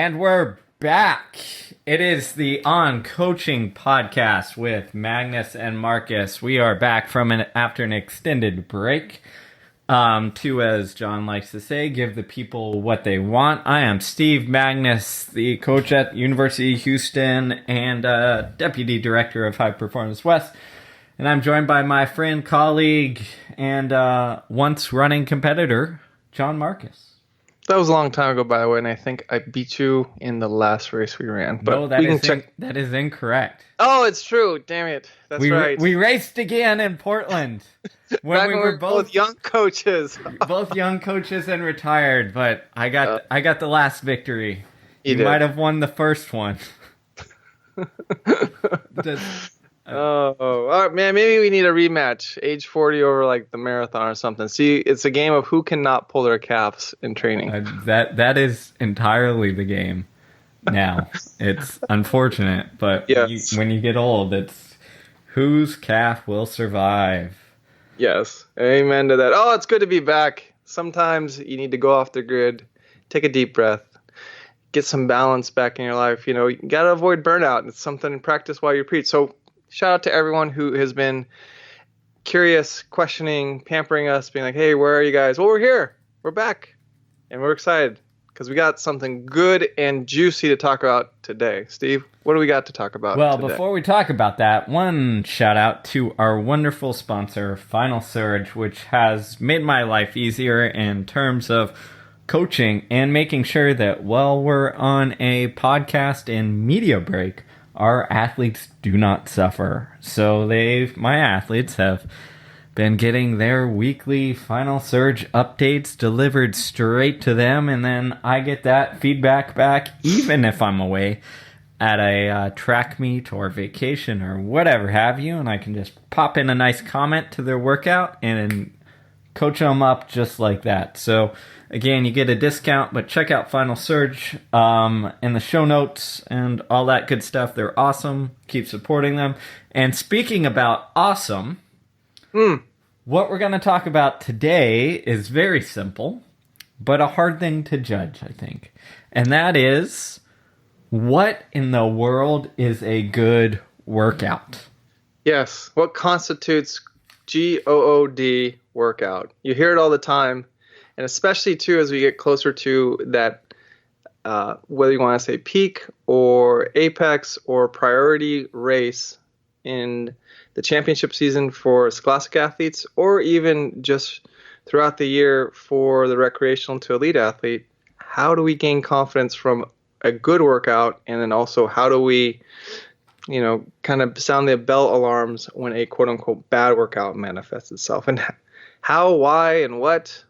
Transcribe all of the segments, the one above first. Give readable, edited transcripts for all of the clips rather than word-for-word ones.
And we're back. It is the On Coaching podcast with Magnus and Marcus. We are back after an extended break. To, as John likes to say, give the people what they want. I am Steve Magnus, the coach at University of Houston and Deputy Director of High Performance West. And I'm joined by my friend, colleague, and once running competitor, John Marcus. That was a long time ago, by the way, and I think I beat you in the last race we ran. But no, that is incorrect. Oh, it's true. Damn it. That's right. We raced again in Portland. When we were both young coaches. Both young coaches and retired, but I got the last victory. You did. Might have won the first one. All right, man, maybe we need a rematch. Age 40 over like the marathon or something. See, it's a game of who cannot pull their calves in training. That is entirely the game now. It's unfortunate, but yes. When you get old, it's whose calf will survive. Yes, amen to that. Oh, it's good to be back. Sometimes you need to go off the grid, take a deep breath, get some balance back in your life. You know, you got to avoid burnout. It's something to practice while you preach. So shout out to everyone who has been curious, questioning, pampering us, being like, hey, where are you guys? Well, we're here. We're back. And we're excited because we got something good and juicy to talk about today. Steve, what do we got to talk about today? Before we talk about that, one shout out to our wonderful sponsor, Final Surge, which has made my life easier in terms of coaching and making sure that while we're on a podcast and media break, our athletes do not suffer. So my athletes have been getting their weekly Final Surge updates delivered straight to them, and then I get that feedback back even if I'm away at a track meet or vacation or whatever have you, and I can just pop in a nice comment to their workout and coach them up just like that. So again, you get a discount, but check out Final Surge in the show notes and all that good stuff. They're awesome. Keep supporting them. And speaking about awesome, what we're going to talk about today is very simple, but a hard thing to judge, I think. And that is, what in the world is a good workout? Yes. What constitutes GOOD workout? You hear it all the time. And especially, too, as we get closer to that, whether you want to say peak or apex or priority race in the championship season for scholastic athletes, or even just throughout the year for the recreational to elite athlete, how do we gain confidence from a good workout? And then also, how do we, kind of sound the bell alarms when a quote-unquote bad workout manifests itself? And how, why, and what?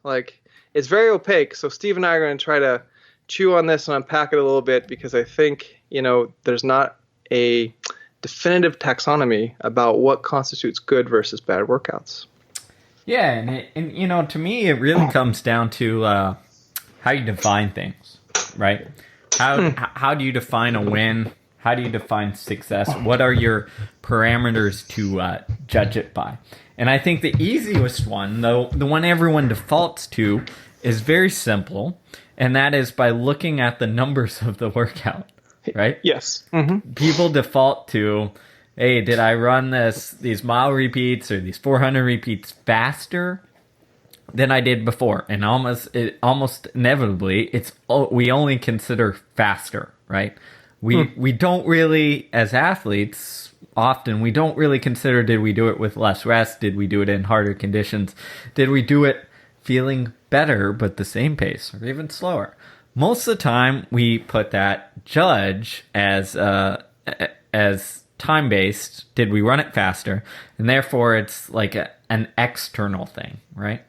It's very opaque. So Steve and I are going to try to chew on this and unpack it a little bit, because I think, there's not a definitive taxonomy about what constitutes good versus bad workouts. Yeah, and to me, it really comes down to how you define things, right? How do you define a win? How do you define success? What are your parameters to judge it by? And I think the easiest one, though, the one everyone defaults to, is very simple, and that is by looking at the numbers of the workout, right? Yes. Mm-hmm. People default to, hey, did I run these mile repeats or these 400 repeats faster than I did before? And almost inevitably, we only consider faster, right? We don't really, as athletes, often we don't really consider, did we do it with less rest? Did we do it in harder conditions? Did we do it feeling better but the same pace or even slower? Most of the time we put that judge as time-based. Did we run it faster? And therefore it's like an external thing, right?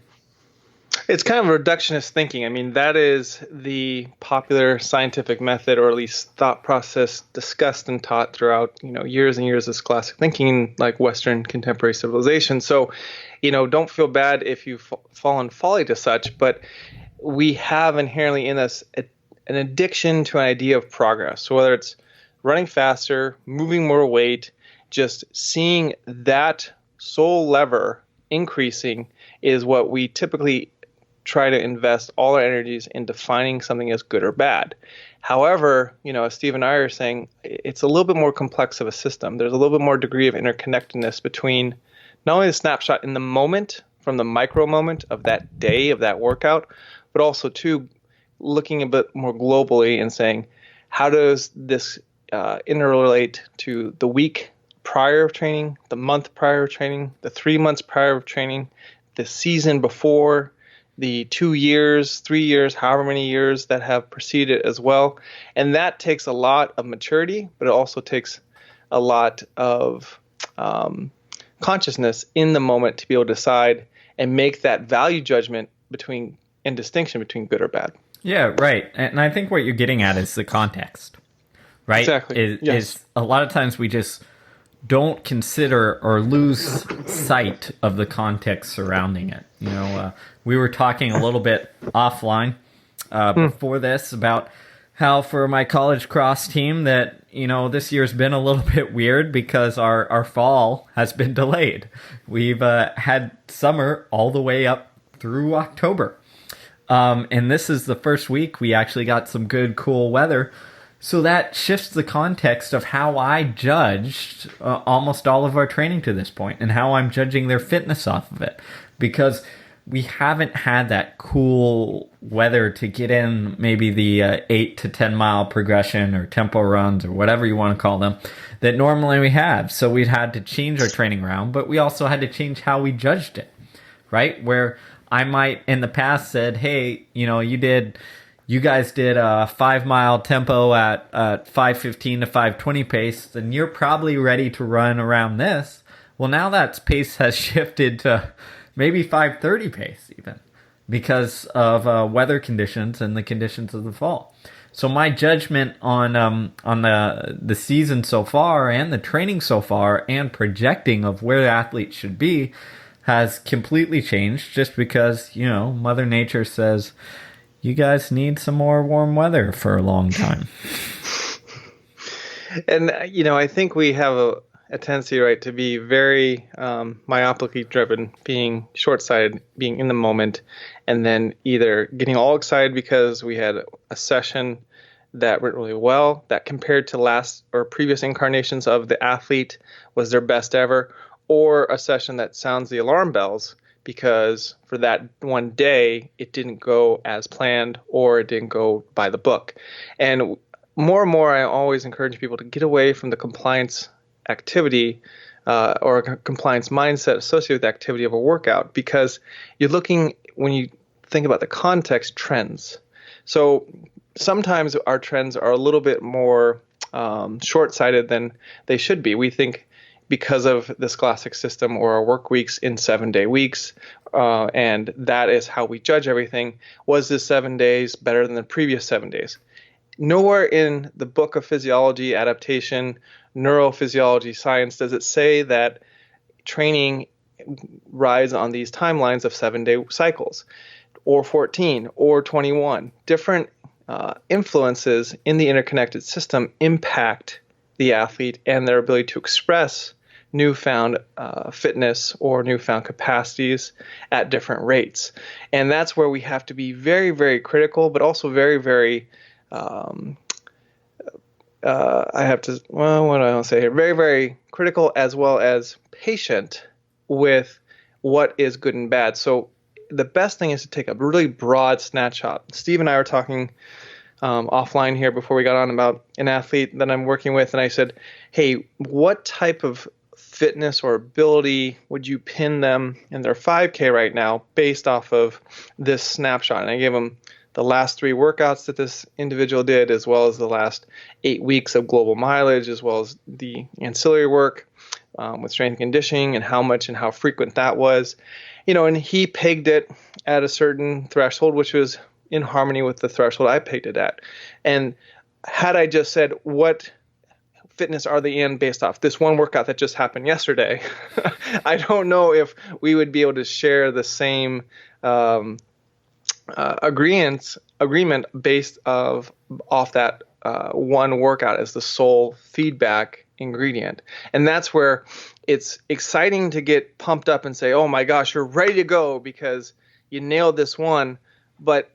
It's kind of reductionist thinking. I mean, that is the popular scientific method, or at least thought process discussed and taught throughout, years and years of scholastic thinking, like Western contemporary civilization. So, don't feel bad if you've fallen folly to such, but we have inherently in us an addiction to an idea of progress. So whether it's running faster, moving more weight, just seeing that sole lever increasing is what we typically try to invest all our energies in defining something as good or bad. However, as Steve and I are saying, it's a little bit more complex of a system. There's a little bit more degree of interconnectedness between not only the snapshot in the moment, from the micro moment of that day, of that workout, but also too looking a bit more globally and saying, how does this interrelate to the week prior of training, the month prior of training, the 3 months prior of training, the season before, the 2 years, 3 years, however many years that have preceded as well. And that takes a lot of maturity, but it also takes a lot of consciousness in the moment to be able to decide and make that value judgment and distinction between good or bad. Yeah, right. And I think what you're getting at is the context, right? Exactly. Yes. Is a lot of times we just don't consider or lose sight of the context surrounding it. We were talking a little bit offline before this about how for my college cross team that, this year's been a little bit weird because our fall has been delayed. We've had summer all the way up through October. And this is the first week we actually got some good, cool weather. So that shifts the context of how I judged almost all of our training to this point and how I'm judging their fitness off of it. Because we haven't had that cool weather to get in maybe the 8 to 10 mile progression or tempo runs or whatever you want to call them that normally we have. So we'd had to change our training around, but we also had to change how we judged it, right? Where I might in the past said, hey, you guys did a 5 mile tempo at 5:15 to 5:20 pace, then you're probably ready to run around this. Well, now that pace has shifted to maybe 5:30 pace even because of weather conditions and the conditions of the fall. So my judgment on the season so far and the training so far and projecting of where the athletes should be has completely changed just because, Mother Nature says, you guys need some more warm weather for a long time. And, I think we have a tendency, right, to be very myopically driven, being short-sighted, being in the moment, and then either getting all excited because we had a session that went really well, that compared to last or previous incarnations of the athlete was their best ever, or a session that sounds the alarm bells because for that one day, it didn't go as planned or it didn't go by the book. And more, I always encourage people to get away from the compliance activity or a compliance mindset associated with the activity of a workout because you're looking, when you think about the context, trends. So sometimes our trends are a little bit more short-sighted than they should be. We think because of the scholastic system or our work weeks in 7-day weeks, and that is how we judge everything. Was this 7 days better than the previous 7 days? Nowhere in the book of physiology, adaptation, neurophysiology, science does it say that training rides on these timelines of 7-day cycles or 14 or 21. Different influences in the interconnected system impact the athlete and their ability to express newfound fitness or newfound capacities at different rates. And that's where we have to be very, very critical, but also very, very very, very critical as well as patient with what is good and bad. So the best thing is to take a really broad snapshot. Steve and I were talking offline here before we got on about an athlete that I'm working with, and I said, hey, what type of fitness or ability would you pin them in their 5K right now based off of this snapshot? And I gave them the last 3 workouts that this individual did, as well as the last 8 weeks of global mileage, as well as the ancillary work with strength and conditioning and how much and how frequent that was. And he pegged it at a certain threshold, which was in harmony with the threshold I pegged it at. And had I just said, what fitness are they in based off this one workout that just happened yesterday, I don't know if we would be able to share the same agreement based off that one workout as the sole feedback ingredient. And that's where it's exciting to get pumped up and say, oh my gosh, you're ready to go because you nailed this one. But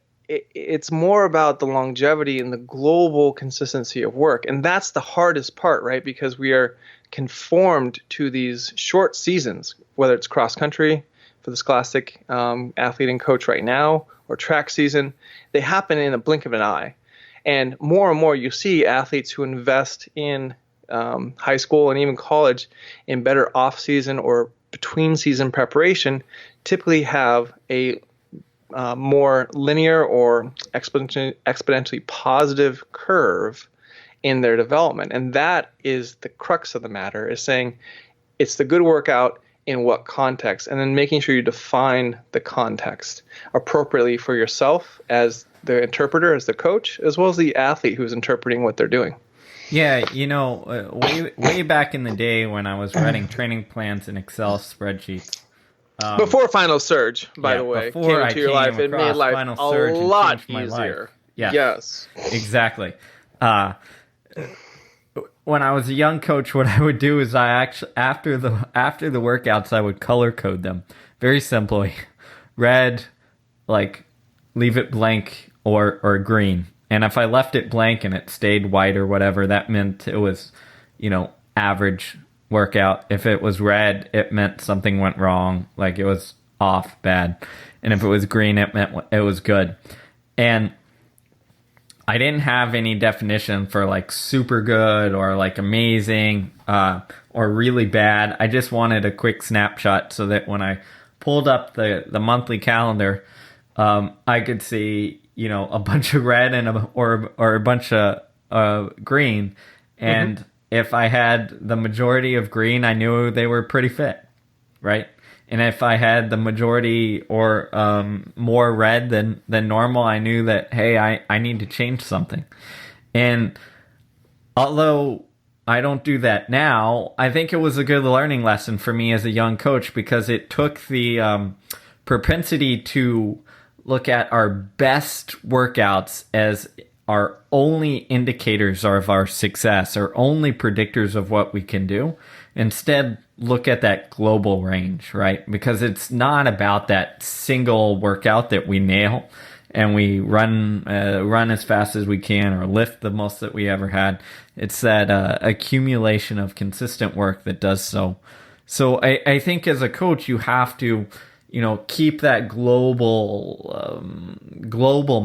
it's more about the longevity and the global consistency of work. And that's the hardest part, right? Because we are conformed to these short seasons, whether it's cross country for the scholastic athlete and coach right now, or track season. They happen in a blink of an eye. And more you see athletes who invest in high school and even college in better off-season or between-season preparation typically have a more linear or exponentially positive curve in their development. And that is the crux of the matter, is saying it's the good workout in what context, and then making sure you define the context appropriately for yourself as the interpreter, as the coach, as well as the athlete who's interpreting what they're doing. Yeah, way back in the day when I was writing training plans in Excel spreadsheets. Before Final Surge, by the way, before came into your life, it made life Final a Surge and lot changed my easier. life. Yes. Yes. Exactly. When I was a young coach, what I would do is I actually after the workouts I would color code them very simply, red, like leave it blank, or green. And if I left it blank and it stayed white or whatever, that meant it was, average workout. If it was red, it meant something went wrong, like it was off, bad. And if it was green, it meant it was good. And I didn't have any definition for like super good or like amazing or really bad. I just wanted a quick snapshot so that when I pulled up the monthly calendar, I could see, a bunch of red and or a bunch of green. And if I had the majority of green, I knew they were pretty fit, right? And if I had the majority or more red than normal, I knew that, hey, I need to change something. And although I don't do that now, I think it was a good learning lesson for me as a young coach, because it took the propensity to look at our best workouts as our only indicators of our success, or only predictors of what we can do. Instead, look at that global range, right? Because it's not about that single workout that we nail and we run as fast as we can or lift the most that we ever had. It's that accumulation of consistent work that does so. So I think as a coach, you have to, keep that global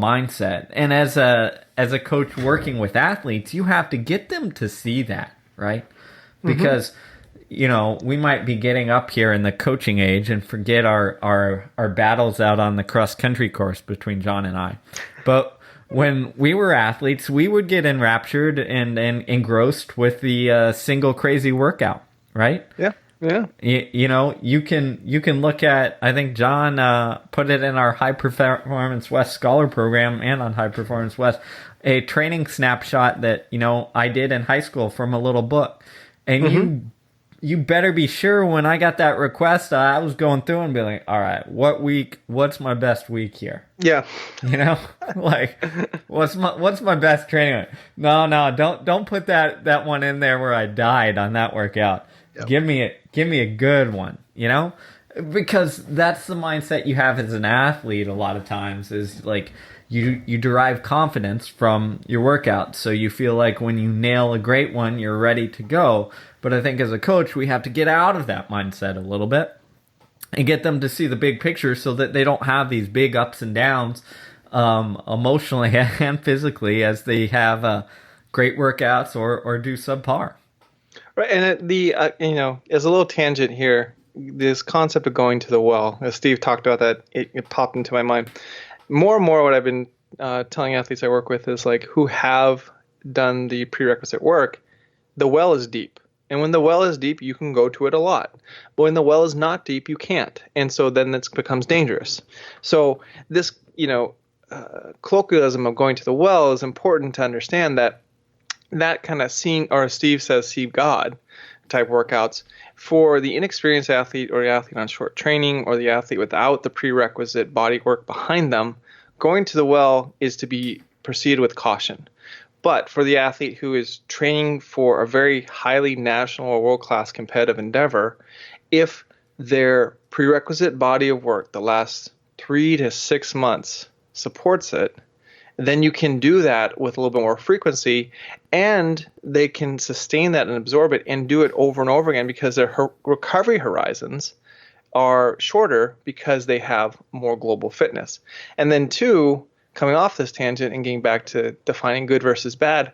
mindset. And as a coach working with athletes, you have to get them to see that, right? Because we might be getting up here in the coaching age and forget our battles out on the cross country course between John and I. But when we were athletes, we would get enraptured and engrossed with the single crazy workout, right? Yeah. Yeah. You can look at, I think John put it in our High Performance West Scholar program and on High Performance West, a training snapshot that, I did in high school from a little book. And you better be sure when I got that request, I was going through and be like, all right, what's my best week here? Yeah. Like what's my best training week? No, don't put that one in there where I died on that workout. Yep. Give me a good one, because that's the mindset you have as an athlete a lot of times, is like you derive confidence from your workout. So you feel like when you nail a great one, you're ready to go. But I think as a coach, we have to get out of that mindset a little bit and get them to see the big picture so that they don't have these big ups and downs emotionally and physically as they have great workouts or do subpar. Right, and as a little tangent here, this concept of going to the well, as Steve talked about that, it popped into my mind. More and more what I've been telling athletes I work with is like, who have done the prerequisite work, the well is deep. And when the well is deep, you can go to it a lot. But when the well is not deep, you can't. And so then it becomes dangerous. So this, colloquialism of going to the well is important to understand that kind of seeing, or as Steve says, see God type workouts for the inexperienced athlete or the athlete on short training or the athlete without the prerequisite body work behind them, going to the well is to be proceeded with caution. But for the athlete who is training for a very highly national or world-class competitive endeavor, if their prerequisite body of work the last 3 to 6 months supports it, then you can do that with a little bit more frequency, and they can sustain that and absorb it and do it over and over again because their recovery horizons are shorter because they have more global fitness. And then two, coming off this tangent and getting back to defining good versus bad,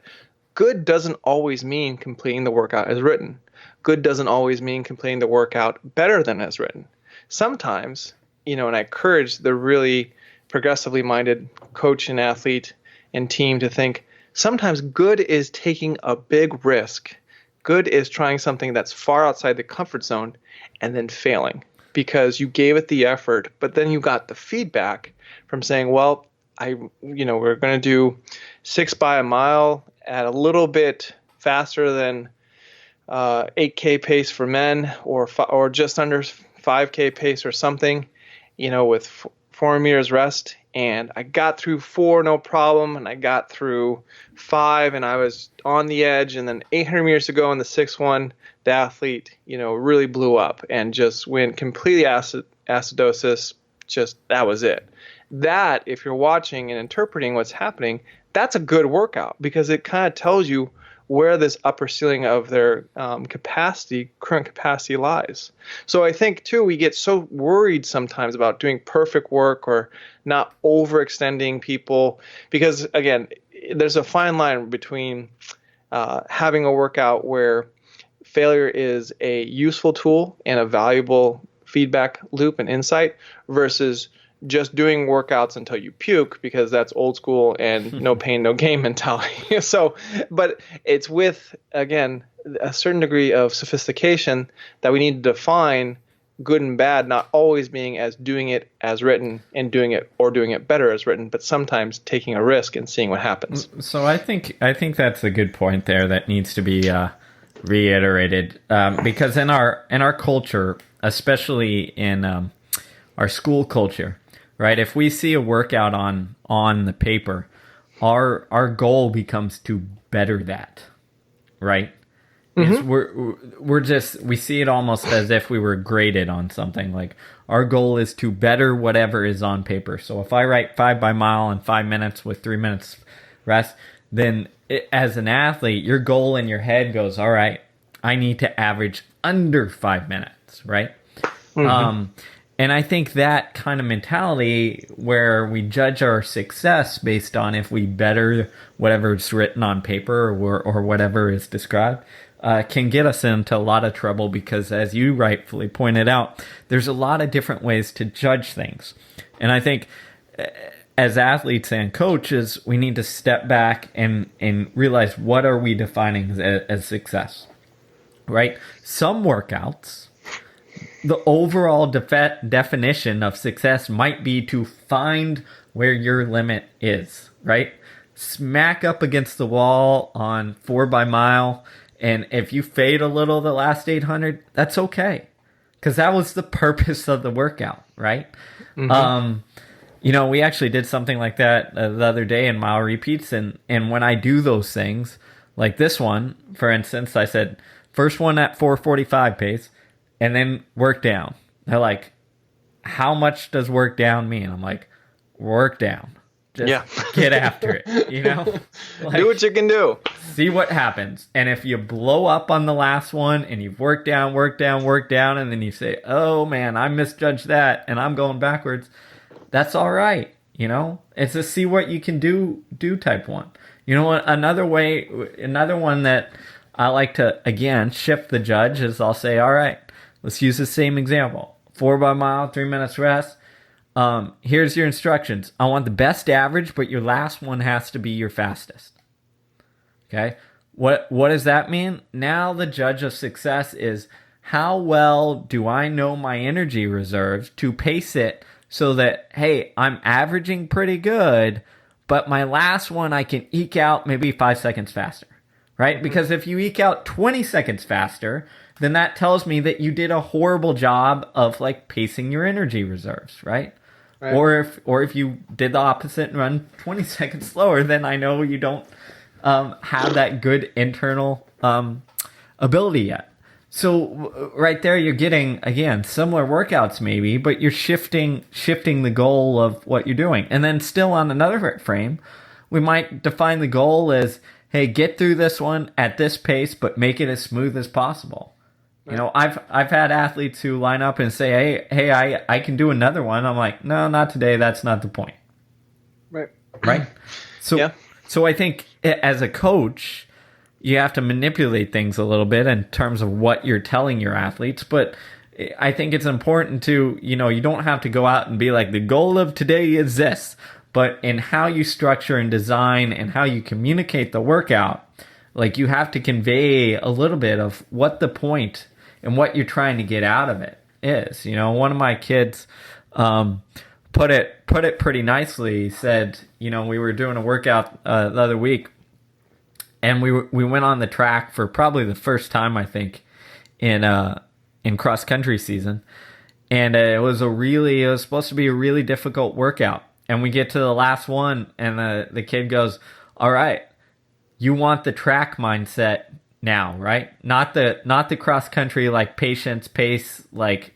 good doesn't always mean completing the workout as written. Good doesn't always mean completing the workout better than as written. Sometimes, and I encourage the really progressively minded coach and athlete and team to think sometimes good is taking a big risk. Good is trying something that's far outside the comfort zone and then failing because you gave it the effort, but then you got the feedback from saying, well, we're going to do 6 by a mile at a little bit faster than 8K pace for men or just under 5K pace or something, with 4 meters rest. And I got through 4, no problem. And I got through 5 and I was on the edge. And then 800 meters to go in the 6th one, the athlete, really blew up and just went completely acidosis. Just that was it. That, if you're watching and interpreting what's happening, that's a good workout because it kind of tells you where this upper ceiling of their current capacity lies. So I think, too, we get so worried sometimes about doing perfect work or not overextending people because, again, there's a fine line between having a workout where failure is a useful tool and a valuable feedback loop and insight versus just doing workouts until you puke because that's old school and no pain, no gain mentality. So, but it's with, again, a certain degree of sophistication that we need to define good and bad, not always being as doing it as written and doing it better as written, but sometimes taking a risk and seeing what happens. So I think that's a good point there that needs to be reiterated because in our culture, especially in our school culture, right? If we see a workout on the paper, our goal becomes to better that, right? Mm-hmm. We see it almost as if we were graded on something. Like our goal is to better whatever is on paper. So if I write 5 by mile in 5 minutes with 3 minutes rest, then as an athlete, your goal in your head goes, all right, I need to average under 5 minutes, right? Mm-hmm. And I think that kind of mentality where we judge our success based on if we better whatever's written on paper or whatever is described can get us into a lot of trouble because, as you rightfully pointed out, there's a lot of different ways to judge things. And I think as athletes and coaches, we need to step back and realize what are we defining as success, right? Some workouts, the overall definition of success might be to find where your limit is, right? Smack up against the wall on 4 by mile, and if you fade a little the last 800, that's okay, because that was the purpose of the workout, right? Mm-hmm. We actually did something like that the other day in mile repeats, and when I do those things, like this one, for instance, I said, first one at 4:45 pace, and then work down. They're like, how much does work down mean? I'm like, work down. Just get after it, Like, do what you can do. See what happens. And if you blow up on the last one and you've worked down, and then you say, oh man, I misjudged that and I'm going backwards, that's all right. It's a see what you can do type one. Another one that I like to, again, shift the judge is I'll say, all right, let's use the same example. 4 by mile, 3 minutes rest. Here's your instructions. I want the best average, but your last one has to be your fastest. Okay? What does that mean? Now the judge of success is how well do I know my energy reserves to pace it so that, hey, I'm averaging pretty good, but my last one I can eke out maybe 5 seconds faster. Right? Because if you eke out 20 seconds faster, then that tells me that you did a horrible job of pacing your energy reserves, right? Right. Or if you did the opposite and run 20 seconds slower, then I know you don't have that good internal ability yet. So right there, you're getting, again, similar workouts maybe, but you're shifting the goal of what you're doing. And then still on another frame, we might define the goal as, hey, get through this one at this pace, but make it as smooth as possible. Right. You know, I've had athletes who line up and say, hey, I can do another one. I'm like, no, not today. That's not the point. Right. So, yeah. So I think as a coach, you have to manipulate things a little bit in terms of what you're telling your athletes. But I think it's important to, you know, you don't have to go out and be like, the goal of today is this. But in how you structure and design and how you communicate the workout, like you have to convey a little bit of what the point and what you're trying to get out of it is. You know, one of my kids put it pretty nicely. He said, you know, we were doing a workout the other week, and we went on the track for probably the first time, I think, in cross country season, and it was supposed to be a really difficult workout. And we get to the last one, and the kid goes, "All right, you want the track mindset now, right? Not the cross country, like patience, pace, like,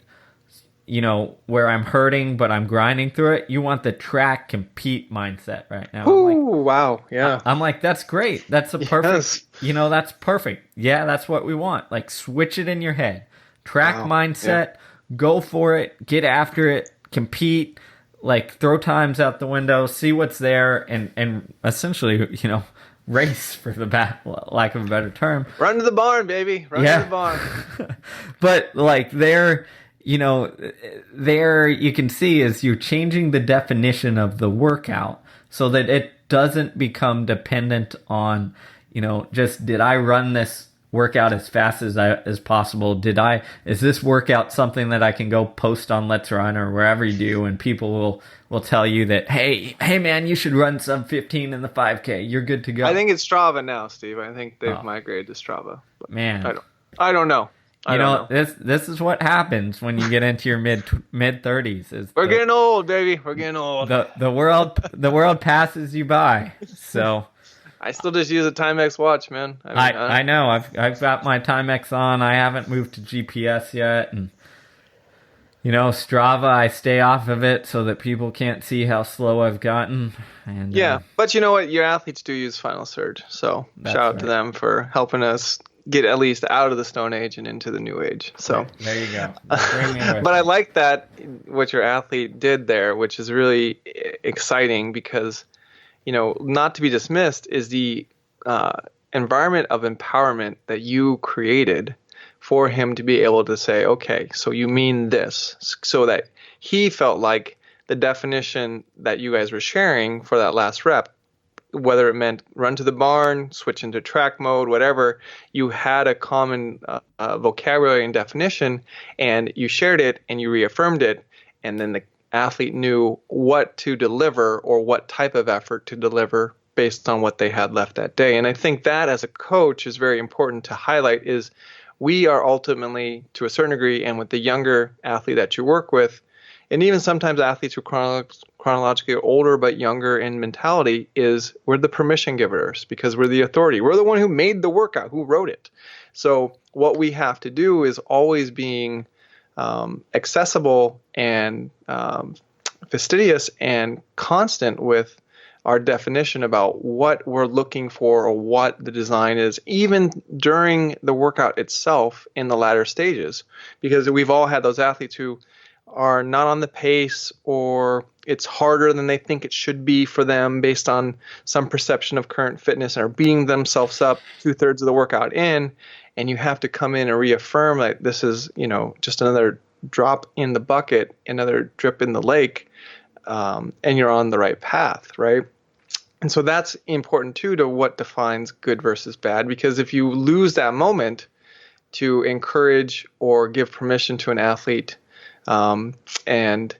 you know, where I'm hurting but I'm grinding through it. You want the track compete mindset right now." Ooh, I'm like, wow, yeah. I'm like, that's great. That's a perfect, you know, that's perfect. Yeah, that's what we want. Like, switch it in your head. Track mindset, go for it, get after it, compete, like throw times out the window, see what's there, and essentially, you know, race, for the lack of a better term. Run to the barn, baby. Run to the barn. But like there, you know, there you can see is you're changing the definition of the workout so that it doesn't become dependent on, you know, just did I run this workout as fast as possible? Is this workout something that I can go post on Let's Run or wherever you do, and people will tell you that, hey man, you should run sub 15 in the 5K. You're good to go. I think it's Strava now, Steve. I think they've migrated to Strava. But man, I don't know. You know, this is what happens when you get into your mid 30s. We're getting old, baby. We're getting old. The world passes you by. So I still just use a Timex watch, man. I know. I've got my Timex on. I haven't moved to GPS yet, and you know, Strava, I stay off of it so that people can't see how slow I've gotten. And yeah, but you know what? Your athletes do use Final Surge, so shout out to them for helping us get at least out of the Stone Age and into the New Age. So right, there you go. But I like that what your athlete did there, which is really exciting because, you know, not to be dismissed is the environment of empowerment that you created for him to be able to say, okay, so you mean this, so that he felt like the definition that you guys were sharing for that last rep, whether it meant run to the barn, switch into track mode, whatever, you had a common vocabulary and definition, and you shared it and you reaffirmed it, and then the athlete knew what to deliver or what type of effort to deliver based on what they had left that day. And I think that as a coach is very important to highlight is we are ultimately, to a certain degree, and with the younger athlete that you work with, and even sometimes athletes who are chronologically older but younger in mentality, is we're the permission givers because we're the authority. We're the one who made the workout, who wrote it. So what we have to do is always being accessible and fastidious and constant with our definition about what we're looking for or what the design is, even during the workout itself in the latter stages. Because we've all had those athletes who are not on the pace, or it's harder than they think it should be for them based on some perception of current fitness, and are beating themselves up 2/3 of the workout in, and you have to come in and reaffirm that this is, you know, just another drop in the bucket, another drip in the lake, and you're on the right path, right? And so that's important too to what defines good versus bad, because if you lose that moment to encourage or give permission to an athlete, and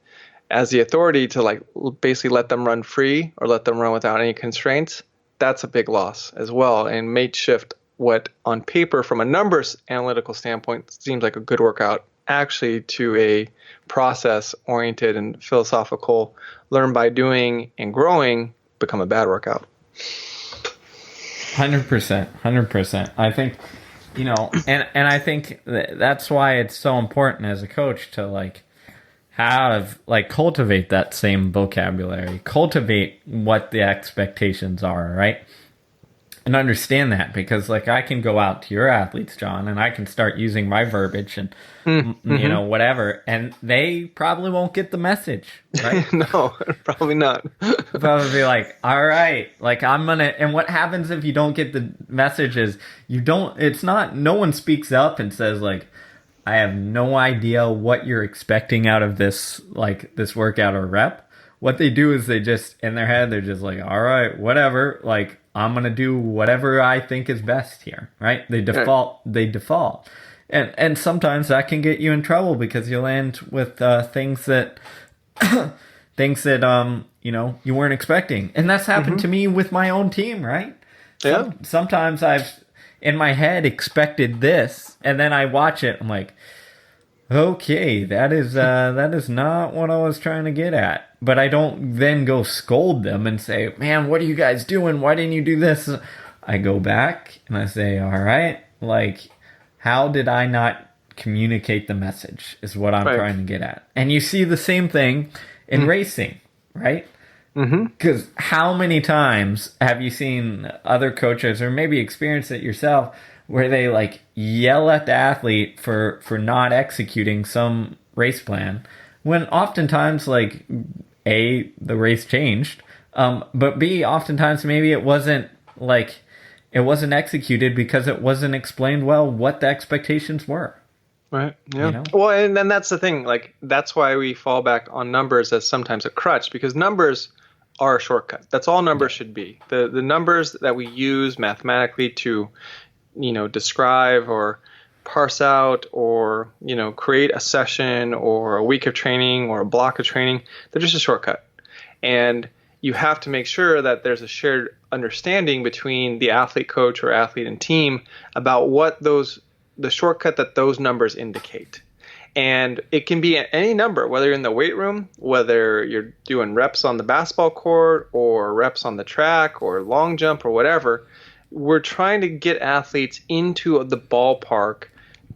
as the authority to like basically let them run free or let them run without any constraints, that's a big loss as well, and may shift what on paper from a numbers analytical standpoint seems like a good workout actually to a process oriented and philosophical learn by doing and growing become a bad workout. 100%. I think and I think that's why it's so important as a coach to like have like cultivate that same vocabulary, cultivate what the expectations are, right? And understand that, because like I can go out to your athletes, John, and I can start using my verbiage and whatever, and they probably won't get the message, right? No, probably not. Probably be like, all right, like I'm gonna. And what happens if you don't get the message is you don't. It's not. No one speaks up and says like, I have no idea what you're expecting out of this, like this workout or rep. What they do is they just, in their head, they're just like, all right, whatever. Like, I'm going to do whatever I think is best here, right? They default. Right. They default. And sometimes that can get you in trouble because you'll end with things that, you weren't expecting. And that's happened to me with my own team, right? Yeah. Sometimes I've, in my head, expected this, and then I watch it, I'm like, okay, that is not what I was trying to get at. But I don't then go scold them and say, man, what are you guys doing? Why didn't you do this? I go back and I say, all right, like, how did I not communicate the message is what I'm trying to get at. And you see the same thing in racing, right? Because how many times have you seen other coaches, or maybe experienced it yourself, where they like yell at the athlete for not executing some race plan, when oftentimes like A, the race changed, but B, oftentimes maybe it wasn't executed because it wasn't explained well what the expectations were. Right. Yeah. Well, and then that's the thing. Like, that's why we fall back on numbers as sometimes a crutch, because numbers are a shortcut. That's all numbers should be. The numbers that we use mathematically to, describe or parse out or, create a session or a week of training or a block of training, they're just a shortcut. And you have to make sure that there's a shared understanding between the athlete, coach, or athlete and team about what the shortcut that those numbers indicate. And it can be any number, whether you're in the weight room, whether you're doing reps on the basketball court or reps on the track or long jump or whatever. We're trying to get athletes into the ballpark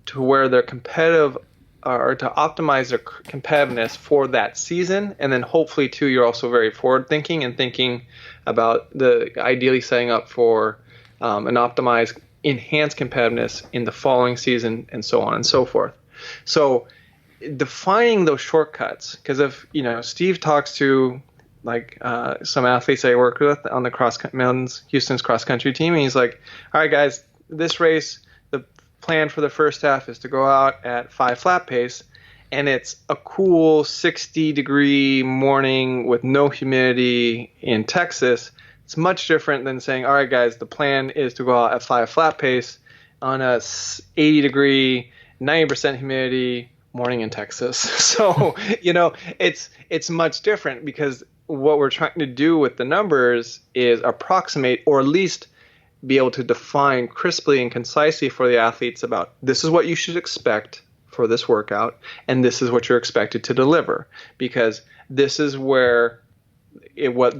to where they're competitive, or to optimize their competitiveness for that season. And then hopefully too, you're also very forward thinking and thinking about ideally setting up for an optimized, enhanced competitiveness in the following season, and so on and so forth. So defining those shortcuts, because if Steve talks to some athletes I work with on the Houston's cross country team, and he's like, all right guys, this race, the plan for the first half is to go out at 5 flat pace, and it's a cool 60-degree morning with no humidity in Texas. It's much different than saying, all right guys, the plan is to go out at 5 flat pace on a 80-degree 90% humidity morning in Texas. So, it's much different, because what we're trying to do with the numbers is approximate, or at least be able to define crisply and concisely for the athletes about, this is what you should expect for this workout, and this is what you're expected to deliver, because this is where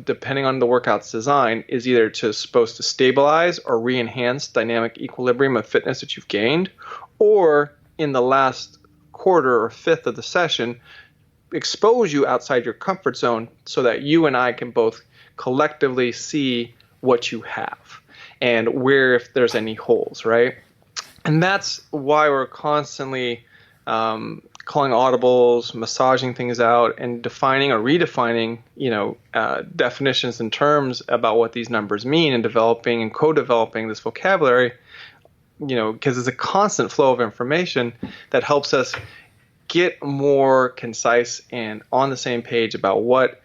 depending on the workout's design, is either supposed to stabilize or re-enhance dynamic equilibrium of fitness that you've gained, or in the last quarter or fifth of the session, expose you outside your comfort zone so that you and I can both collectively see what you have and where, if there's any holes, right? And that's why we're constantly calling audibles, massaging things out, and defining or redefining, definitions and terms about what these numbers mean, and developing and co-developing this vocabulary, because it's a constant flow of information that helps us get more concise and on the same page about what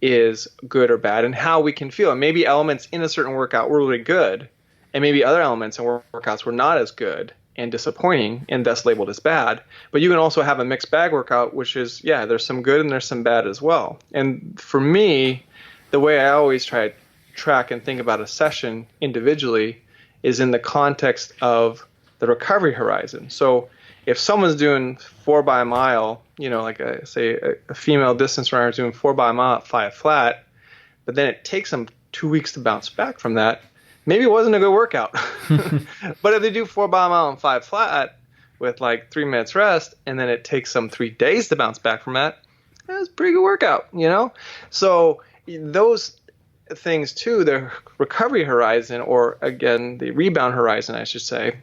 is good or bad and how we can feel. And maybe elements in a certain workout were really good, and maybe other elements in workouts were not as good and disappointing and thus labeled as bad. But you can also have a mixed bag workout, which is, there's some good and there's some bad as well. And for me, the way I always try to track and think about a session individually is in the context of the recovery horizon. So if someone's doing 4 by a mile, like a female distance runner is doing 4 by a mile at 5 flat, but then it takes them 2 weeks to bounce back from that, maybe it wasn't a good workout. But if they do 4 mile and 5 flat with like 3 minutes rest, and then it takes them 3 days to bounce back from that, that's a pretty good workout, So those things too, the recovery horizon, or again, the rebound horizon, I should say,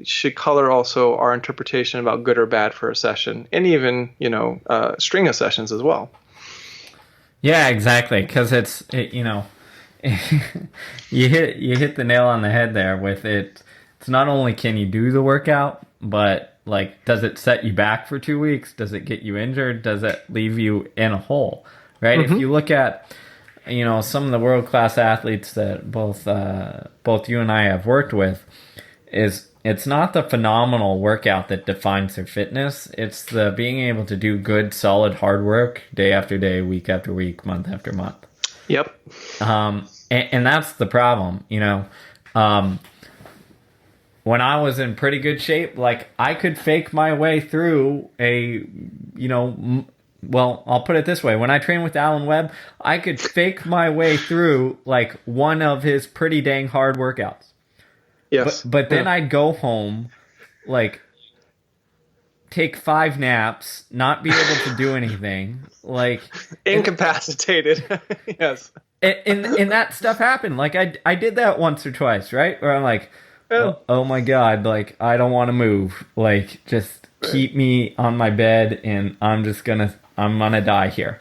should color also our interpretation about good or bad for a session, and even, string of sessions as well. Yeah, exactly. Because you hit the nail on the head there with it. It's not only can you do the workout, but like, does it set you back for 2 weeks? Does it get you injured? Does it leave you in a hole? Right? If you look at, some of the world-class athletes that both you and I have worked with, it's not the phenomenal workout that defines their fitness. It's the being able to do good, solid, hard work day after day, week after week, month after month. Yep. And that's the problem, when I was in pretty good shape, like, I could fake my way through I'll put it this way. When I trained with Alan Webb, I could fake my way through like one of his pretty dang hard workouts. Yes. But then I'd go home, like, take 5 naps, not be able to do anything, like incapacitated. Yes. And that stuff happened. Like, I did that once or twice, right? Where I'm like, oh my God, like, I don't want to move. Like, just keep me on my bed, and I'm gonna die here.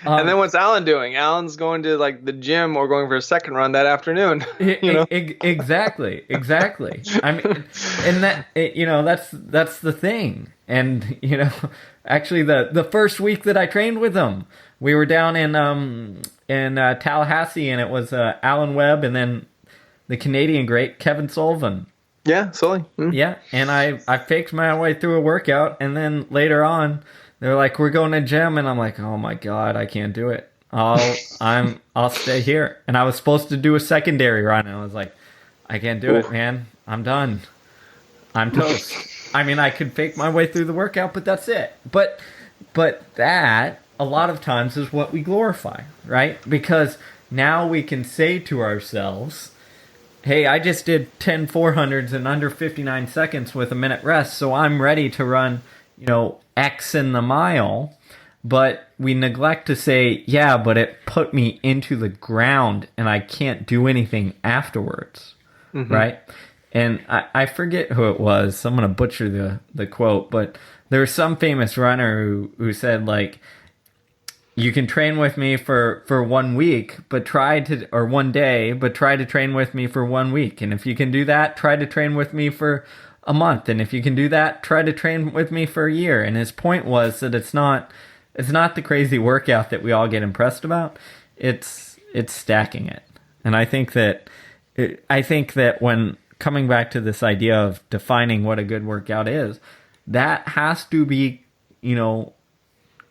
And then what's Alan doing? Alan's going to like the gym or going for a second run that afternoon. Exactly. I mean, and that's the thing. And actually, the first week that I trained with him, we were down in Tallahassee, and it was Alan Webb, and then the Canadian great Kevin Sullivan. Yeah, Sully. Yeah, and I faked my way through a workout, and then later on, they're like, we're going to gym, and I'm like, oh my God, I can't do it. I'll stay here. And I was supposed to do a secondary run, and I was like, I can't do it, man. I'm done. I'm toast. I mean, I could fake my way through the workout, but that's it. But that, a lot of times, is what we glorify, right? Because now we can say to ourselves, hey, I just did 10 400s in under 59 seconds with a minute rest, so I'm ready to run, X in the mile. But we neglect to say, yeah, but it put me into the ground, and I can't do anything afterwards, right? And I forget who it was. I'm going to butcher the quote, but there was some famous runner who said, like, you can train with me for 1 week, or 1 day, but try to train with me for 1 week. And if you can do that, try to train with me for a month. And if you can do that, try to train with me for a year. And his point was that it's not the crazy workout that we all get impressed about. It's stacking it. And I think that when coming back to this idea of defining what a good workout is, that has to be,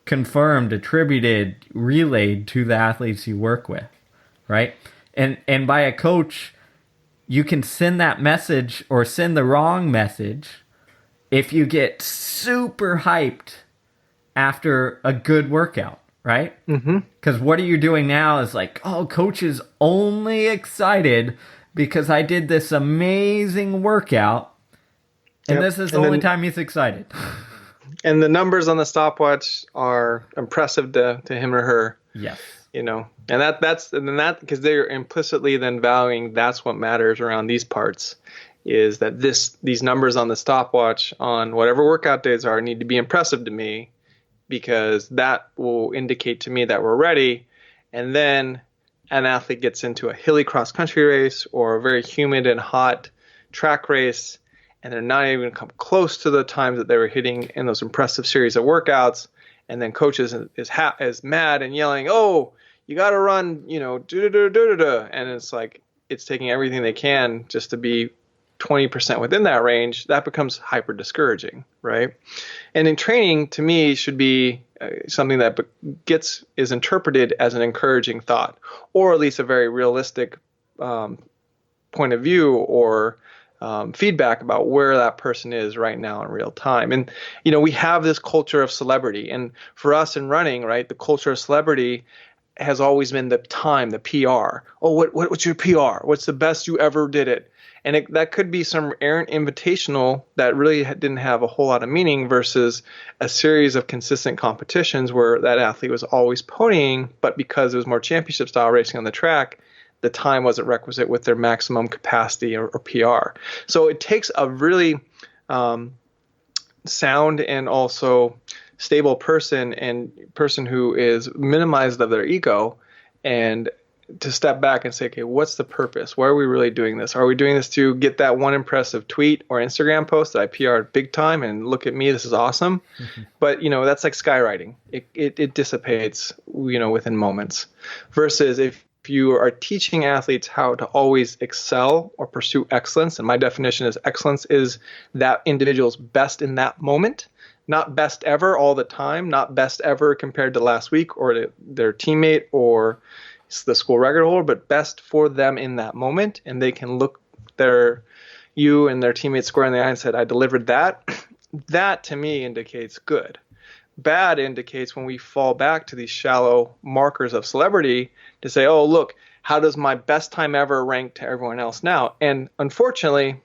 confirmed, attributed, relayed to the athletes you work with, right? And by a coach, you can send that message or send the wrong message if you get super hyped after a good workout, right? Because what are you doing now is like, oh, coach is only excited because I did this amazing workout, and this is the only time he's excited. And the numbers on the stopwatch are impressive to him or her. Yes. And that's because they're implicitly then valuing that's what matters around these parts, is that these numbers on the stopwatch on whatever workout days are need to be impressive to me, because that will indicate to me that we're ready. And then an athlete gets into a hilly cross country race or a very humid and hot track race, and they're not even come close to the times that they were hitting in those impressive series of workouts. And then coaches is mad and yelling, "Oh, you got to run, and it's like it's taking everything they can just to be 20% within that range. That becomes hyper discouraging, right? And in training, to me, should be something that is interpreted as an encouraging thought, or at least a very realistic point of view or feedback about where that person is right now in real time. And, we have this culture of celebrity. And for us in running, right, the culture of celebrity has always been the time, the PR. Oh, what's your PR? What's the best you ever did it? And that could be some errant invitational that really didn't have a whole lot of meaning versus a series of consistent competitions where that athlete was always ponying, but because it was more championship style racing on the track, the time wasn't requisite with their maximum capacity or PR. So it takes a really sound and also stable person who is minimized of their ego, and to step back and say, okay, what's the purpose? Why are we really doing this? Are we doing this to get that one impressive tweet or Instagram post that I PR'd big time and look at me, this is awesome? Mm-hmm. But that's like skywriting. It dissipates within moments. Versus if you are teaching athletes how to always excel or pursue excellence, and my definition is excellence is that individual's best in that moment, not best ever all the time, not best ever compared to last week or their teammate or the school record holder, but best for them in that moment. And they can look you and their teammates square in the eye and said, I delivered that. That to me indicates good. Bad indicates when we fall back to these shallow markers of celebrity to say, oh, look, how does my best time ever rank to everyone else now? And unfortunately,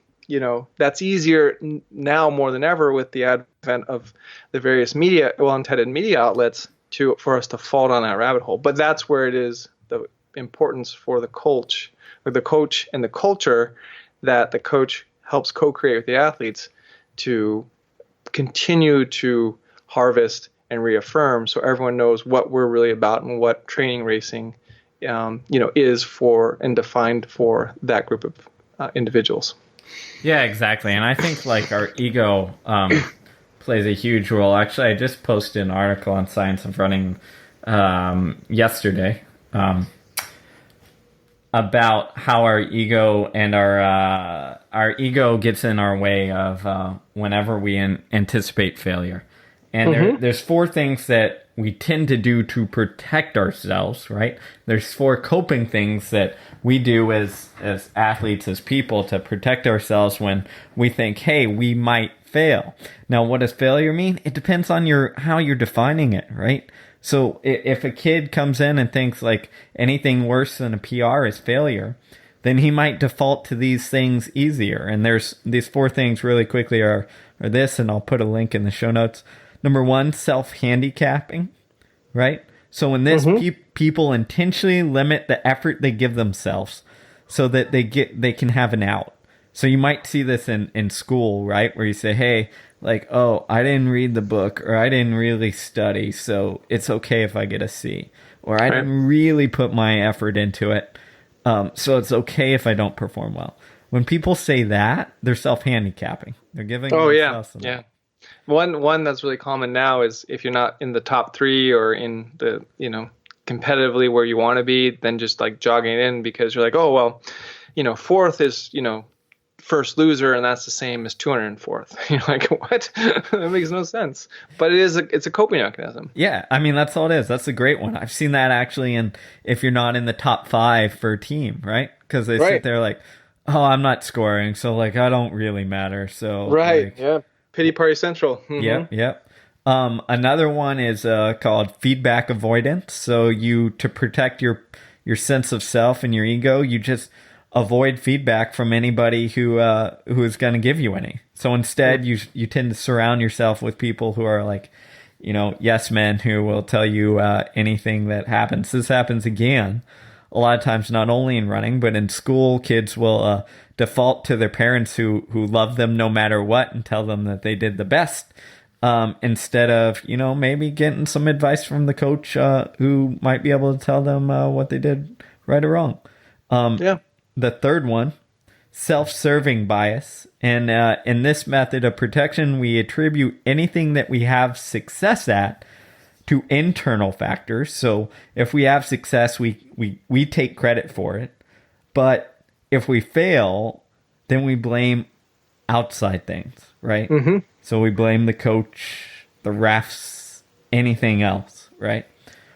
that's easier now more than ever with the advent of the various well-intended media outlets for us to fall down that rabbit hole. But that's where it is the importance for the coach and the culture that the coach helps co-create with the athletes to continue to harvest and reaffirm, so everyone knows what we're really about and what training racing, is for and defined for that group of individuals. Yeah, exactly. And I think like our ego plays a huge role. Actually, I just posted an article on Science of Running yesterday about how our ego and our ego gets in our way of whenever we anticipate failure. And there's 4 things that we tend to do to protect ourselves, right? There's 4 coping things that we do as athletes, as people, to protect ourselves when we think, hey, we might fail. Now, what does failure mean? It depends on how you're defining it, right? So if a kid comes in and thinks like anything worse than a PR is failure, then he might default to these things easier. And there's these 4 things really quickly are this, and I'll put a link in the show notes. Number 1, self-handicapping, right? So when this people intentionally limit the effort they give themselves so that they can have an out. So you might see this in school, right? Where you say, hey, like, oh, I didn't read the book, or I didn't really study, so it's okay if I get a C. Or I didn't really put my effort into it, so it's okay if I don't perform well. When people say that, they're self-handicapping. They're giving themselves an out. One that's really common now is if you're not in the top 3 or in the, competitively where you want to be, then just like jogging in because you're like, oh, well, 4th is, first loser, and that's the same as 204th. You're like, what? That makes no sense. But it's a coping mechanism. Yeah, I mean, that's all it is. That's a great one. I've seen that actually if you're not in the top 5 for a team, right? Because they sit there like, oh, I'm not scoring, so like I don't really matter. So yeah. Pity party central. Yep. Another one is called feedback avoidance. So to protect your sense of self and your ego, you just avoid feedback from anybody who is going to give you any. So instead, you tend to surround yourself with people who are like, yes men who will tell you anything that happens. This happens again a lot of times, not only in running, but in school. Kids will default to their parents who love them no matter what and tell them that they did the best, instead of, maybe getting some advice from the coach who might be able to tell them what they did right or wrong. The third one, self-serving bias. And in this method of protection, we attribute anything that we have success at to internal factors. So if we have success, we take credit for it. But if we fail, then we blame outside things, right? So we blame the coach, the refs, anything else, right?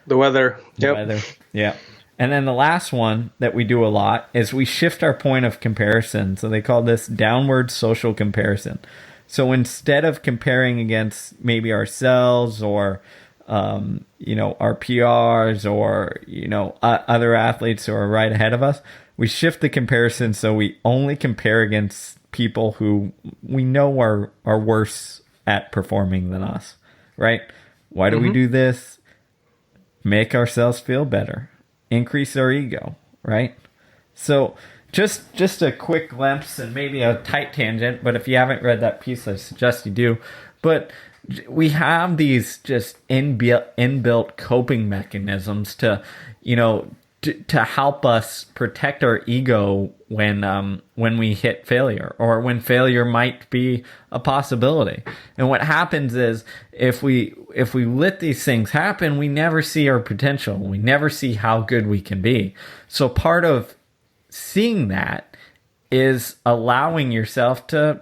The weather. Yeah. And then the last one that we do a lot is we shift our point of comparison. So they call this downward social comparison. So instead of comparing against maybe ourselves or our PRs or, other athletes who are right ahead of us. We shift the comparison so we only compare against people who we know are worse at performing than us, right? Why do we do this? Make ourselves feel better, increase our ego, right? So just a quick glimpse and maybe a tight tangent, but if you haven't read that piece, I suggest you do. But we have these just inbuilt coping mechanisms to help us protect our ego when we hit failure or when failure might be a possibility. And what happens is if we let these things happen, we never see our potential. We never see how good we can be. So part of seeing that is allowing yourself to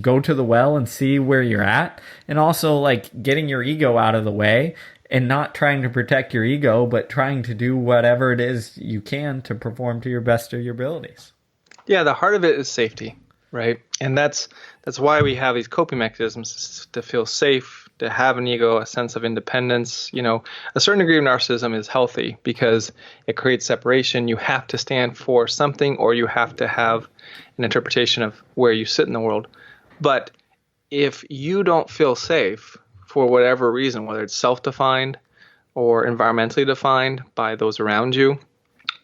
go to the well and see where you're at, and also like getting your ego out of the way and not trying to protect your ego, but trying to do whatever it is you can to perform to your best of your abilities. Yeah, the heart of it is safety, right? And that's why we have these coping mechanisms, to feel safe, to have an ego, a sense of independence. A certain degree of narcissism is healthy because it creates separation. You have to stand for something, or you have to have an interpretation of where you sit in the world. But if you don't feel safe for whatever reason, whether it's self-defined or environmentally defined by those around you,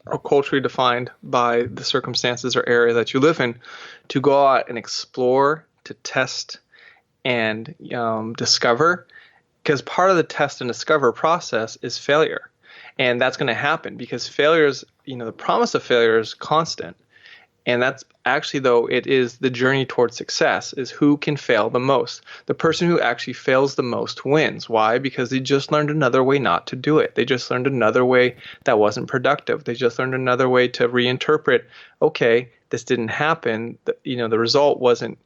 or culturally defined by the circumstances or area that you live in, to go out and explore, to test and discover, because part of the test and discover process is failure. And that's going to happen because failures, the promise of failure is constant. And that's actually, though, it is the journey towards success, is who can fail the most. The person who actually fails the most wins. Why? Because they just learned another way not to do it. They just learned another way that wasn't productive. They just learned another way to reinterpret, okay, this didn't happen. The result wasn't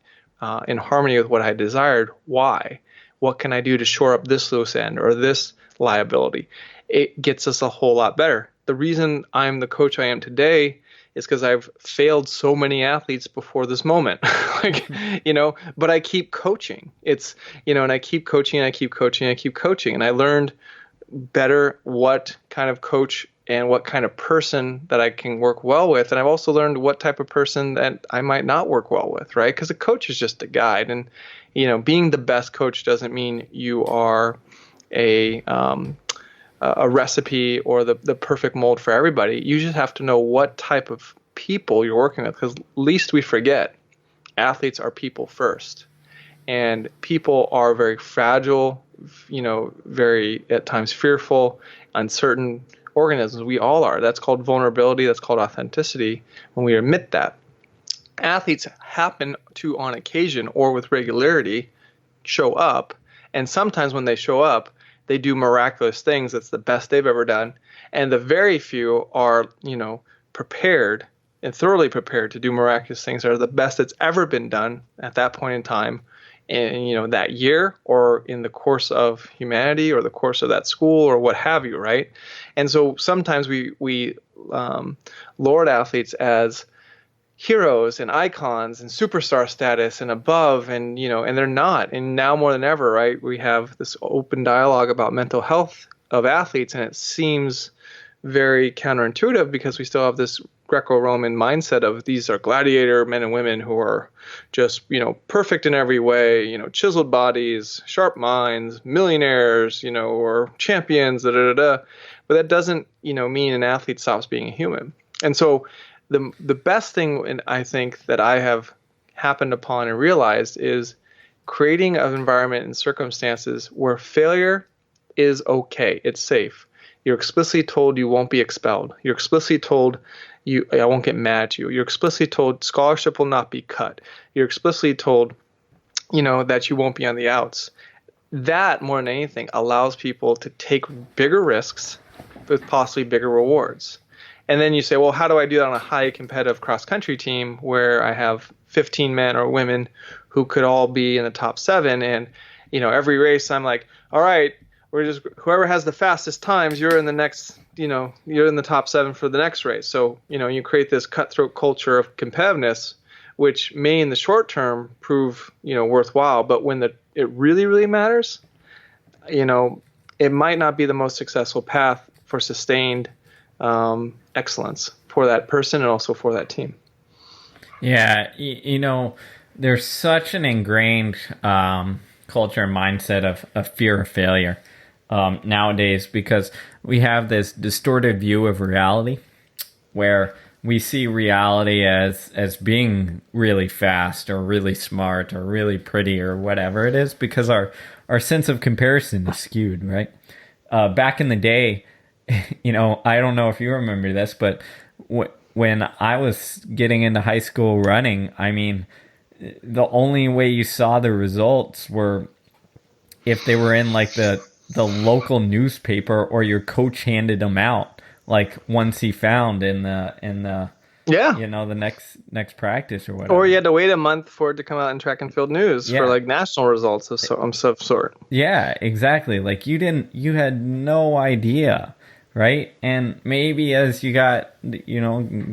in harmony with what I desired. Why? What can I do to shore up this loose end or this liability? It gets us a whole lot better. The reason I'm the coach I am today is because I've failed so many athletes before this moment. But I keep coaching. And I keep coaching and I keep coaching and I keep coaching. And I learned better what kind of coach and what kind of person that I can work well with. And I've also learned what type of person that I might not work well with, right? Because a coach is just a guide. And, being the best coach doesn't mean you are a recipe or the perfect mold for everybody. You just have to know what type of people you're working with, because least we forget, athletes are people first. And people are very fragile, very at times fearful, uncertain organisms. We all are. That's called vulnerability. That's called authenticity when we admit that. Athletes happen to, on occasion or with regularity, show up. And sometimes when they show up, they do miraculous things. That's the best they've ever done. And the very few are, prepared and thoroughly prepared to do miraculous things that are the best that's ever been done at that point in time, in, that year or in the course of humanity or the course of that school or what have you, right? And so sometimes we laud athletes as heroes and icons and superstar status and above, and they're not. And now more than ever, right, we have this open dialogue about mental health of athletes, and it seems very counterintuitive because we still have this Greco-Roman mindset of these are gladiator men and women who are just, perfect in every way, chiseled bodies, sharp minds, millionaires, or champions, But that doesn't, mean an athlete stops being a human. And so the best thing, and I think, that I have happened upon and realized is creating an environment and circumstances where failure is okay. It's safe. You're explicitly told you won't be expelled. You're explicitly told I won't get mad at you. You're explicitly told scholarship will not be cut. You're explicitly told, that you won't be on the outs. That, more than anything, allows people to take bigger risks with possibly bigger rewards. And then you say, well, how do I do that on a high competitive cross-country team where I have 15 men or women who could all be in the top 7? And, every race I'm like, all right, whoever has the fastest times, you're in the next, you're in the top 7 for the next race. So, you create this cutthroat culture of competitiveness, which may in the short term prove, worthwhile. But when it really, really matters, you know, it might not be the most successful path for sustained excellence for that person and also for that team. Yeah, there's such an ingrained culture and mindset of fear of failure nowadays because we have this distorted view of reality where we see reality as being really fast or really smart or really pretty or whatever it is because our sense of comparison is skewed, right? Back in the day, I don't know if you remember this, but when I was getting into high school running, I mean, the only way you saw the results were if they were in like the local newspaper or your coach handed them out like once he found in the Yeah. the next practice or Or whatever. you had to wait a month for it to come out in track and field news for Yeah. like national results of some sort. Yeah, exactly. Like you had no idea, right? And maybe as you got, you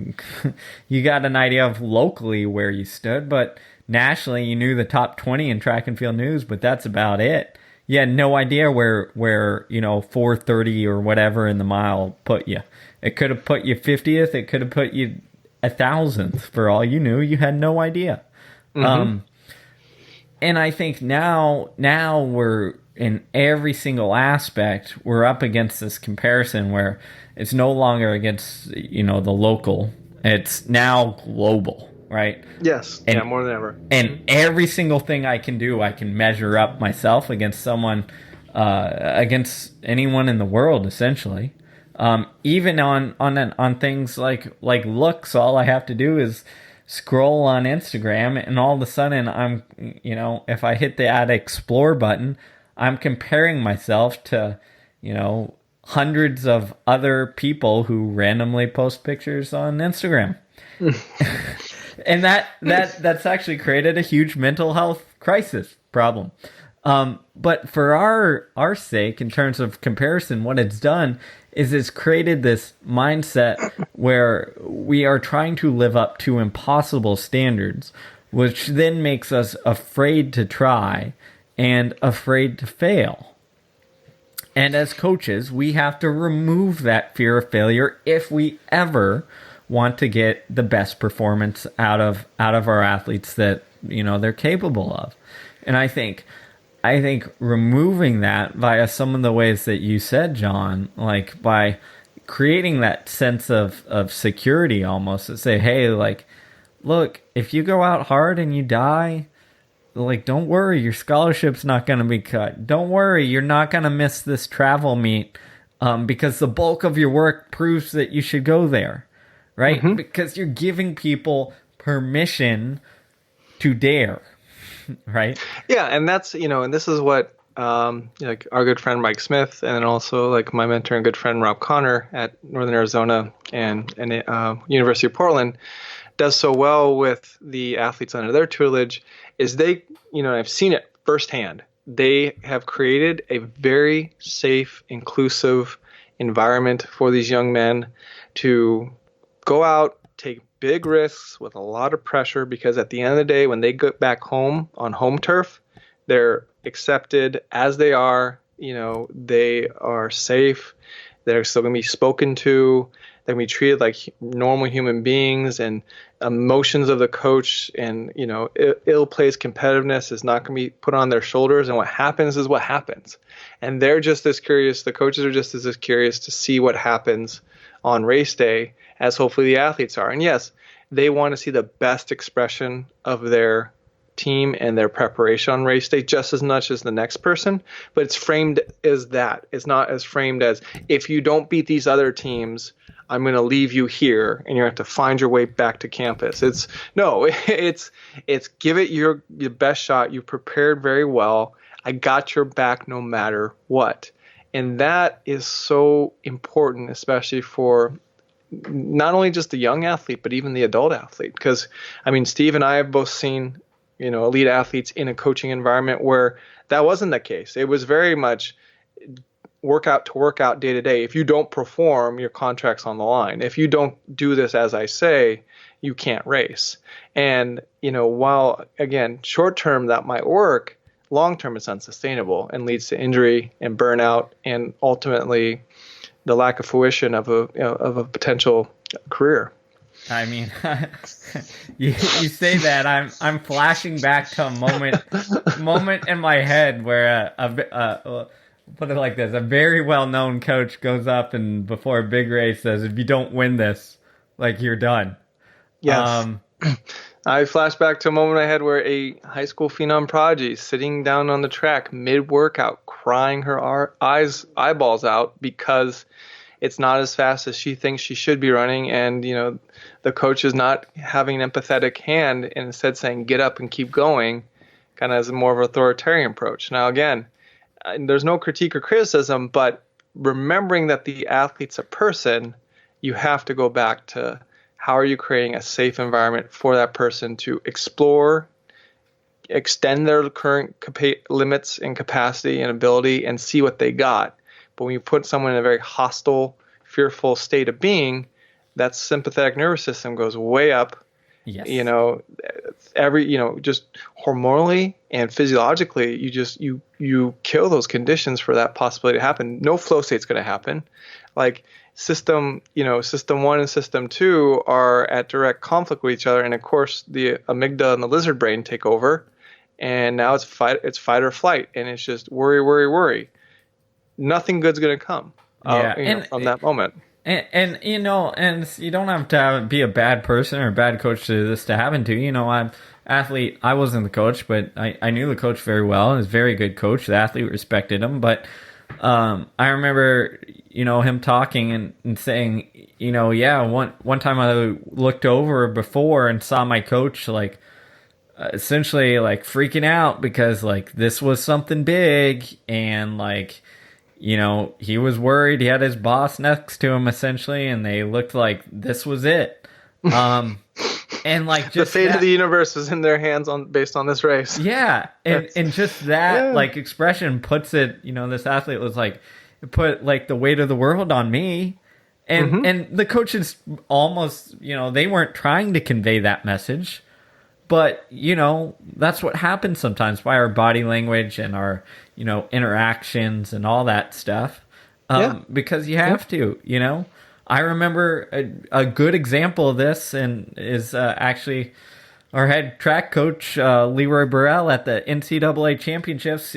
got an idea of locally where you stood, but nationally you knew the top 20 in track and field news, but that's about it. You had no idea where 4:30 or whatever in the mile put you. It could have put you 50th. It could have put you 1,000th for all you knew. You had no idea. Mm-hmm. And I think now we're in every single aspect we're up against this comparison where it's no longer against the local, it's now global, right? Yes. Yeah, and more than ever. and every single thing I can do, I can measure up myself against someone, against anyone in the world essentially. Even on things like looks, all I have to do is scroll on Instagram, and all of a sudden I'm, if I hit the add explore button, I'm comparing myself to, hundreds of other people who randomly post pictures on Instagram. And that's actually created a huge mental health crisis problem. But for our sake, in terms of comparison, what it's done is it's created this mindset where we are trying to live up to impossible standards, which then makes us afraid to try and afraid to fail. And as coaches, we have to remove that fear of failure if we ever want to get the best performance out of our athletes that they're capable of. And I think removing that via some of the ways that you said, John, like by creating that sense of security almost, to say, hey, like, look, if you go out hard and you die, like, don't worry, your scholarship's not going to be cut. Don't worry, you're not going to miss this travel meet, because the bulk of your work proves that you should go there, right? Mm-hmm. Because you're giving people permission to dare, right? Yeah, and that's and this is what like our good friend Mike Smith, and also like my mentor and good friend Rob Connor at Northern Arizona and University of Portland does so well with the athletes under their tutelage is they, I've seen it firsthand. They have created a very safe, inclusive environment for these young men to go out, take big risks with a lot of pressure, because at the end of the day, when they get back home on home turf, they're accepted as they are. They are safe. They're still going to be spoken to. They're going to be treated like normal human beings, and emotions of the coach and, ill-placed competitiveness is not going to be put on their shoulders. And what happens is what happens. And they're just as curious. The coaches are just as curious to see what happens on race day as hopefully the athletes are. And yes, they want to see the best expression of their team and their preparation on race day just as much as the next person, but it's framed as that. It's not as framed as, if you don't beat these other teams, I'm going to leave you here and you have to find your way back to campus. It's give it your best shot. You prepared very well. I got your back no matter what. And that is so important, especially for not only just the young athlete, but even the adult athlete. Because, Steve and I have both seen, elite athletes in a coaching environment where that wasn't the case. It was very much workout to workout, day to day. If you don't perform, your contract's on the line. If you don't do this as I say, you can't race. And, while, again, short term that might work, long term it's unsustainable and leads to injury and burnout and ultimately the lack of fruition of a potential career. I mean, you say that I'm flashing back to a moment in my head where put it like this: a very well known coach goes up and before a big race says, "If you don't win this, like you're done." Yes. I flash back to a moment I had where a high school phenom prodigy sitting down on the track mid workout, crying her eyeballs out because it's not as fast as she thinks she should be running, and the coach is not having an empathetic hand and instead saying get up and keep going, kind of as a more of an authoritarian approach. Now again, there's no critique or criticism, but remembering that the athlete's a person, you have to go back to how are you creating a safe environment for that person to explore, extend their current limits and capacity and ability and see what they got. But when you put someone in a very hostile, fearful state of being, that sympathetic nervous system goes way up. Yes. Just hormonally and physiologically, you kill those conditions for that possibility to happen. No flow state's going to happen. Like system 1 and system 2 are at direct conflict with each other, and of course the amygdala and the lizard brain take over, and now it's fight or flight, and it's just worry. Nothing good's going to come from that moment. And you don't have to be a bad person or a bad coach for this to happen to you. I'm athlete. I wasn't the coach, but I knew the coach very well. He was a very good coach. The athlete respected him. But I remember, him talking and saying, one time I looked over before and saw my coach essentially freaking out because this was something big and he was worried. He had his boss next to him essentially, and they looked like this was it. And just the fate of the universe was in their hands based on this race. Yeah, and just that expression puts it. This athlete was it put the weight of the world on me, and the coaches almost they weren't trying to convey that message. But, that's what happens sometimes by our body language and our, interactions and all that stuff. Because you have to, I remember a good example of this is actually our head track coach, Leroy Burrell, at the NCAA championships.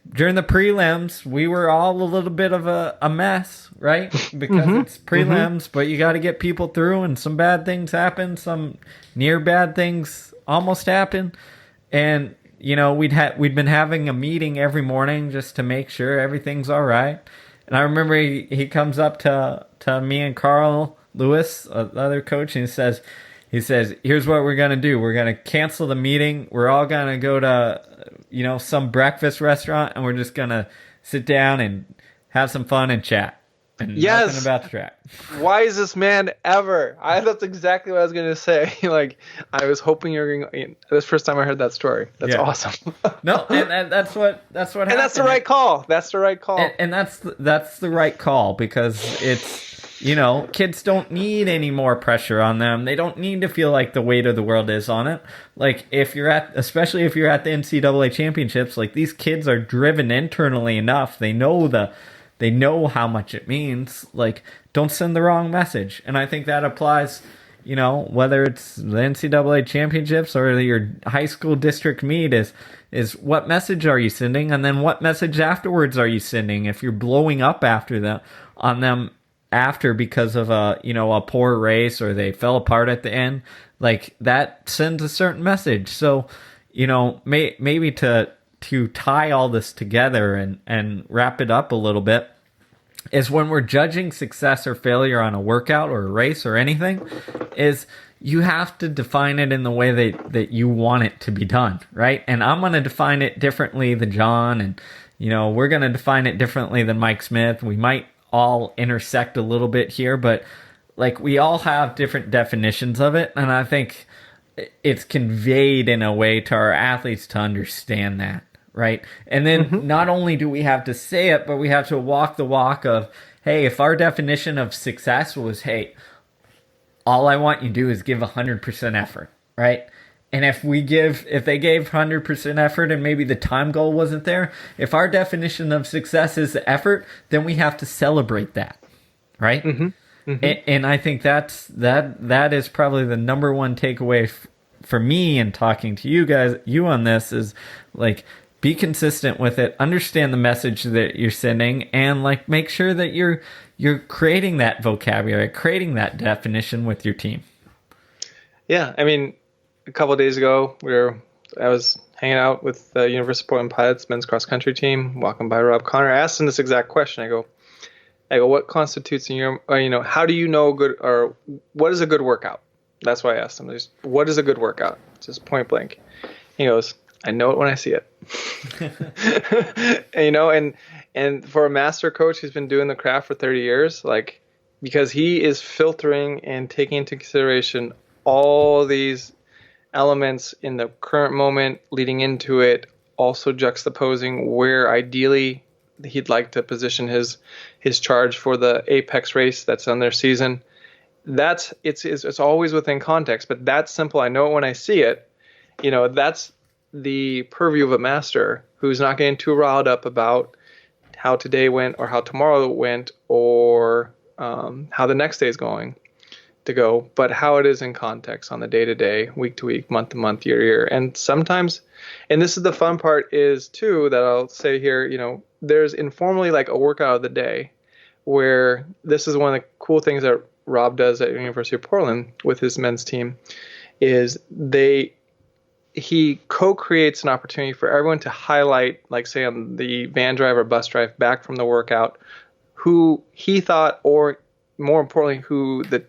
During the prelims, we were all a little bit of a mess, right? Because it's prelims, but you got to get people through, and some bad things happen, some near bad things almost happen, and we'd been having a meeting every morning just to make sure everything's all right. And I remember he comes up to me and Carl Lewis, the other coach, and he says, here's what we're going to do. We're going to cancel the meeting. We're all going to go to, some breakfast restaurant, and we're just going to sit down and have some fun and chat. And nothing about the track. Wisest man ever. That's exactly what I was going to say. I was hoping you were going. This first time I heard that story. That's awesome. No, and that's what happened. And that's the right call. That's the right call. And that's the right call, because it's kids don't need any more pressure on them. They don't need to feel like the weight of the world is on it. Especially if you're at the NCAA championships, these kids are driven internally enough. They know how much it means. Don't send the wrong message. And I think that applies, whether it's the NCAA championships or your high school district meet, is what message are you sending? And then what message afterwards are you sending? If you're blowing up on them after because of a poor race, or they fell apart at the end, that sends a certain message. So, maybe to tie all this together and wrap it up a little bit is when we're judging success or failure on a workout or a race or anything, is you have to define it in the way that you want it to be done, right? And I'm going to define it differently than John, and we're going to define it differently than Mike Smith. We might all intersect a little bit here, but we all have different definitions of it, and I think it's conveyed in a way to our athletes to understand that, right? And then not only do we have to say it, but we have to walk the walk of, hey, if our definition of success was, hey, all I want you to do is give 100% effort, right? And if they gave 100% effort and maybe the time goal wasn't there, if our definition of success is the effort, then we have to celebrate that, right? Mm-hmm. Mm-hmm. And I think that is probably the number one takeaway for me in talking to you on this is like, be consistent with it, understand the message that you're sending, and like make sure that you're creating that vocabulary, creating that definition with your team. Yeah, I mean, a couple of days ago, I was hanging out with the University of Portland Pilots men's cross country team, walking by Rob Connor. I asked him this exact question. I go, what constitutes in your, how do you know good, or what is a good workout? That's why I asked him. Just, what is a good workout? Just point blank. He goes, I know it when I see it. and for a master coach who's been doing the craft for 30 years, like, because he is filtering and taking into consideration all these elements in the current moment leading into it, also juxtaposing where ideally he'd like to position his charge for the apex race that's on their season. It's always within context, but that's simple. I know it when I see it. That's the purview of a master who's not getting too riled up about how today went or how tomorrow went or how the next day is going to go, but how it is in context on the day-to-day, week-to-week, month-to-month, year-to-year. And sometimes, and this is the fun part is too, that I'll say here, there's informally like a workout of the day where this is one of the cool things that Rob does at University of Portland with his men's team is he co-creates an opportunity for everyone to highlight, like say on the van drive or bus drive back from the workout, who he thought, or more importantly, who the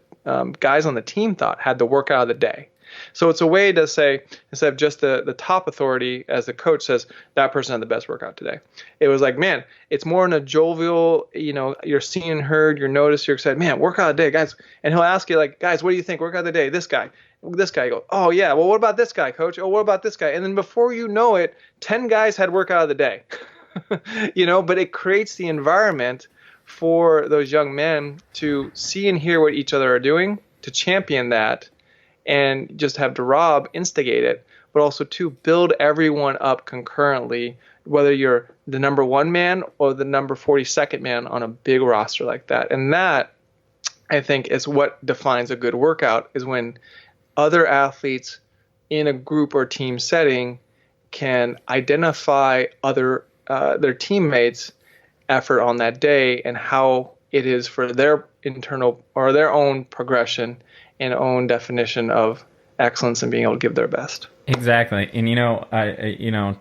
guys on the team thought had the workout of the day. So it's a way to say, instead of just the top authority as the coach says, that person had the best workout today. It was like, man, it's more in a jovial, you're seen, heard, you're noticed, you're excited, man, workout of the day, guys. And he'll ask you like, guys, what do you think? Workout of the day, this guy. You go, oh yeah, well, what about this guy, coach? Oh, what about this guy? And then before you know it, 10 guys had workout of the day. But it creates the environment for those young men to see and hear what each other are doing, to champion that, and just have Rob instigate it, but also to build everyone up concurrently, whether you're the number one man or the number 42nd man on a big roster like that. And that, I think, is what defines a good workout, is when other athletes in a group or team setting can identify their teammates' effort on that day and how it is for their internal or their own progression and own definition of excellence and being able to give their best. Exactly. And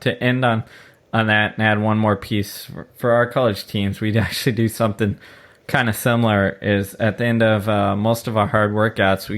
to end on that and add one more piece for our college teams, we'd actually do something kind of similar. Is at the end of most of our hard workouts,